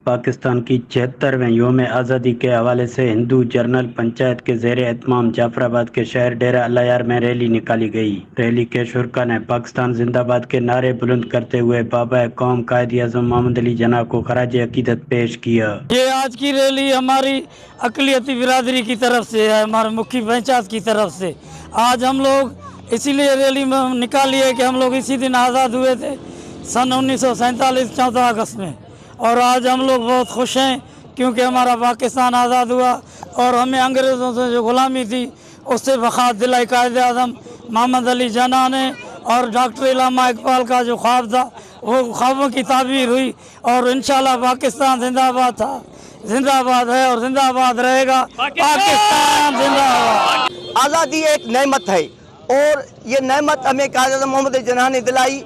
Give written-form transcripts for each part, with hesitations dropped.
پاکستان کی 76ویں یوم آزادی کے حوالے سے ہندو جرنل پنچایت کے زیر اہتمام جعفر آباد کے شہر ڈیرہ اللہ یار میں ریلی نکالی گئی۔ ریلی کے شرکا نے پاکستان زندہ باد کے نعرے بلند کرتے ہوئے بابا قوم قائد اعظم محمد علی جناح کو خراج عقیدت پیش کیا۔ یہ آج کی ریلی ہماری اقلیتی برادری کی طرف سے ہے، ہمارے مکھی پنچایت کی طرف سے۔ آج ہم لوگ اسی لیے ریلی میں نکالی ہے کہ ہم لوگ اسی دن آزاد ہوئے تھے سن 1947 14 اگست میں، اور آج ہم لوگ بہت خوش ہیں کیونکہ ہمارا پاکستان آزاد ہوا اور ہمیں انگریزوں سے جو غلامی تھی اس سے بخات دلائی قائد اعظم محمد علی جناح نے، اور ڈاکٹر علامہ اقبال کا جو خواب تھا وہ خوابوں کی تعبیر ہوئی، اور انشاءاللہ پاکستان زندہ باد تھا، زندہ باد ہے اور زندہ باد رہے گا۔ پاکستان زندہ باد۔ آزادی ایک نعمت ہے اور یہ نعمت ہمیں قائد اعظم محمد علی جناح نے دلائی،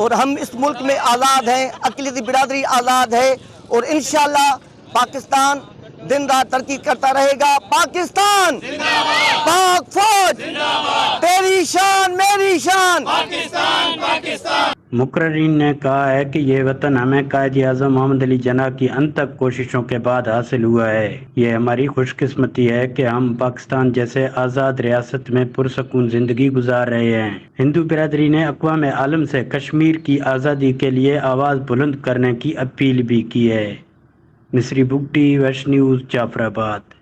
اور ہم اس ملک میں آزاد ہیں، اقلیتی برادری آزاد ہے، اور انشاءاللہ پاکستان دن رات ترقی کرتا رہے گا۔ پاکستان پاک فوج تیری شان میری شان۔ مقررین نے کہا ہے کہ یہ وطن ہمیں قائد اعظم محمد علی جناح کی انتھک کوششوں کے بعد حاصل ہوا ہے۔ یہ ہماری خوش قسمتی ہے کہ ہم پاکستان جیسے آزاد ریاست میں پرسکون زندگی گزار رہے ہیں۔ ہندو برادری نے اقوام عالم سے کشمیر کی آزادی کے لیے آواز بلند کرنے کی اپیل بھی کی ہے۔ مصری بگٹی، ویسٹ نیوز، جعفر آباد۔